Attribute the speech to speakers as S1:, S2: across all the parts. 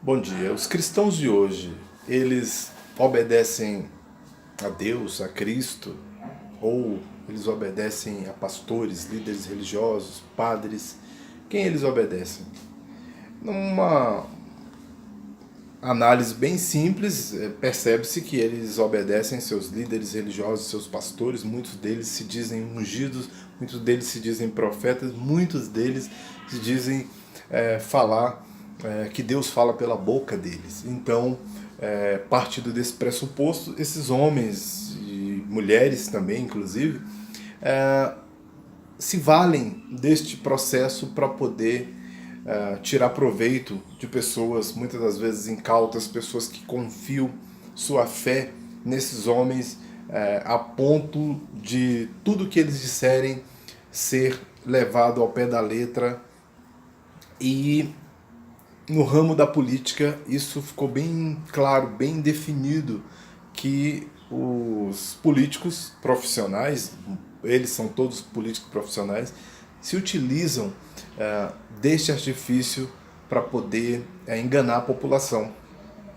S1: Bom dia. Os cristãos de hoje, eles obedecem a Deus, a Cristo, ou eles obedecem a pastores, líderes religiosos, padres? Quem eles obedecem? Numa análise bem simples, percebe-se que eles obedecem seus líderes religiosos, seus pastores. Muitos deles se dizem ungidos, muitos deles se dizem profetas, muitos deles se dizem falar, que Deus fala pela boca deles. Então, partindo desse pressuposto, esses homens e mulheres também, inclusive, se valem deste processo para poder tirar proveito de pessoas, muitas das vezes incautas, pessoas que confiam sua fé nesses homens, a ponto de tudo que eles disserem ser levado ao pé da letra. E no ramo da política isso ficou bem claro, bem definido, que os políticos profissionais, eles são todos políticos profissionais, se utilizam deste artifício para poder enganar a população.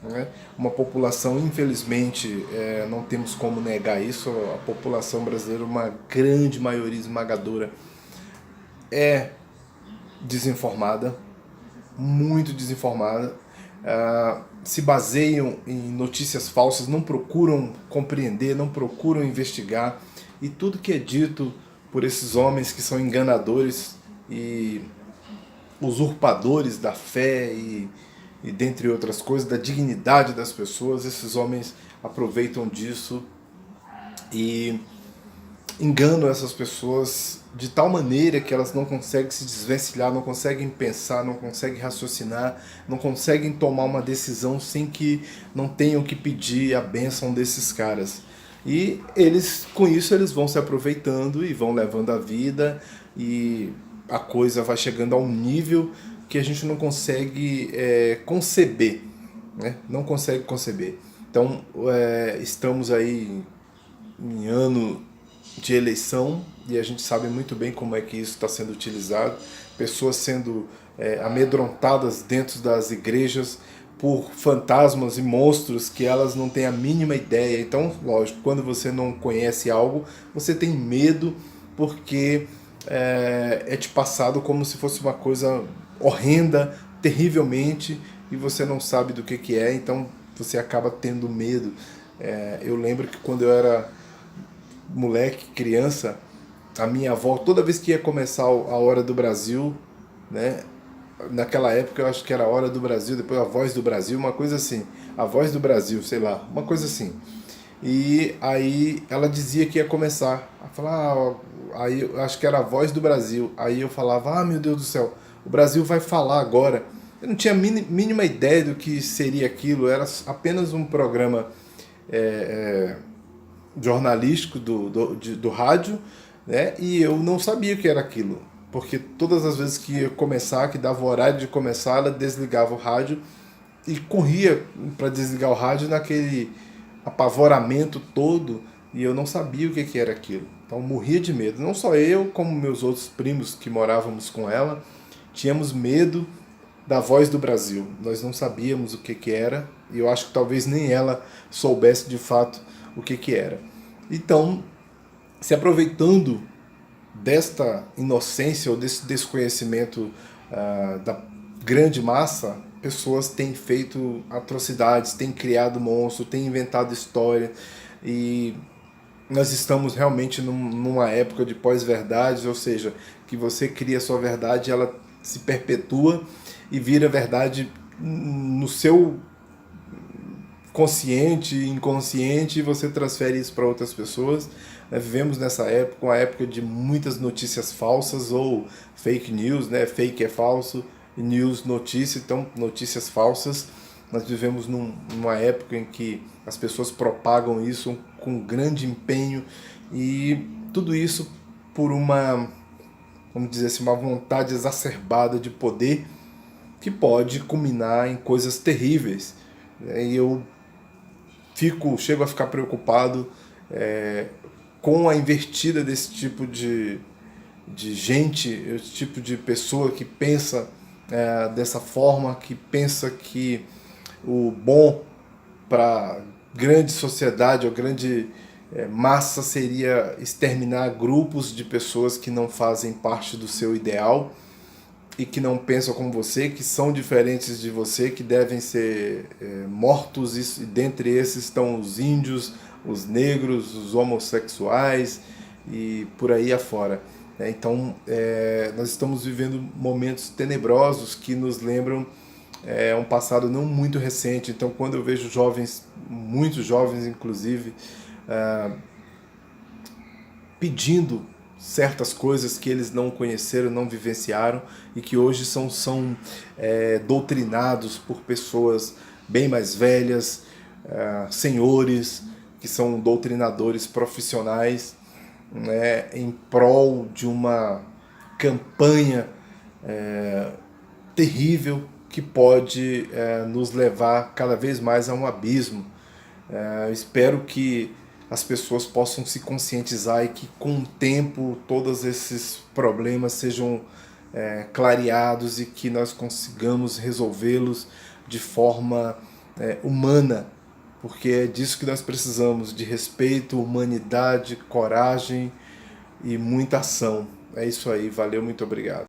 S1: Né? Uma população, infelizmente, não temos como negar isso, a população brasileira, uma grande maioria esmagadora, é desinformada, muito desinformada, se baseiam em notícias falsas, não procuram compreender, não procuram investigar, e tudo que é dito por esses homens que são enganadores e usurpadores da fé e dentre outras coisas, da dignidade das pessoas, esses homens aproveitam disso e enganam essas pessoas de tal maneira que elas não conseguem se desvencilhar, não conseguem pensar, não conseguem raciocinar, não conseguem tomar uma decisão sem que não tenham que pedir a bênção desses caras. E eles, com isso, eles vão se aproveitando e vão levando a vida, e a coisa vai chegando a um nível que a gente não consegue conceber, né? Não consegue conceber. Então, estamos aí em ano de eleição e a gente sabe muito bem como é que isso está sendo utilizado, pessoas sendo amedrontadas dentro das igrejas por fantasmas e monstros que elas não têm a mínima ideia. Então, lógico, quando você não conhece algo, você tem medo, porque é te passado como se fosse uma coisa horrenda, terrivelmente, e você não sabe do que é, então você acaba tendo medo. Eu lembro que quando eu era moleque, criança, a minha avó, toda vez que ia começar a Hora do Brasil, né? Naquela época eu acho que era a Hora do Brasil, depois a Voz do Brasil, uma coisa assim. A Voz do Brasil, sei lá, uma coisa assim. E aí ela dizia que ia começar. A falar, aí eu acho que era a Voz do Brasil. Aí eu falava, meu Deus do céu, o Brasil vai falar agora. Eu não tinha a mínima ideia do que seria aquilo, era apenas um programa é, jornalístico do rádio, né? E eu não sabia o que era aquilo, porque todas as vezes que ia começar, que dava o horário de começar, ela desligava o rádio e corria para desligar o rádio naquele apavoramento todo, e eu não sabia o que era aquilo. Então eu morria de medo. Não só eu, como meus outros primos que morávamos com ela, tínhamos medo da Voz do Brasil. Nós não sabíamos o que era, e eu acho que talvez nem ela soubesse de fato o que era. Então, se aproveitando desta inocência ou desse desconhecimento da grande massa, pessoas têm feito atrocidades, têm criado monstros, têm inventado história, e nós estamos realmente numa época de pós-verdades, ou seja, que você cria a sua verdade, ela se perpetua e vira verdade no seu consciente, inconsciente, e você transfere isso para outras pessoas. Vivemos nessa época, uma época de muitas notícias falsas ou fake news, né? Fake é falso, news notícia, então notícias falsas. Nós vivemos numa época em que as pessoas propagam isso com grande empenho, e tudo isso por uma, vamos dizer assim, uma vontade exacerbada de poder que pode culminar em coisas terríveis. E eu chego a ficar preocupado com a invertida desse tipo de gente, esse tipo de pessoa que pensa dessa forma, que pensa que o bom para grande sociedade ou grande massa seria exterminar grupos de pessoas que não fazem parte do seu ideal e que não pensam como você, que são diferentes de você, que devem ser mortos, e dentre esses estão os índios, os negros, os homossexuais e por aí afora. Então, nós estamos vivendo momentos tenebrosos que nos lembram um passado não muito recente. Então, quando eu vejo jovens, muitos jovens inclusive, pedindo certas coisas que eles não conheceram, não vivenciaram e que hoje são doutrinados por pessoas bem mais velhas, senhores, que são doutrinadores profissionais, né, em prol de uma campanha terrível que pode nos levar cada vez mais a um abismo. Espero que as pessoas possam se conscientizar e que com o tempo todos esses problemas sejam clareados e que nós consigamos resolvê-los de forma humana, porque é disso que nós precisamos, de respeito, humanidade, coragem e muita ação. É isso aí, valeu, muito obrigado.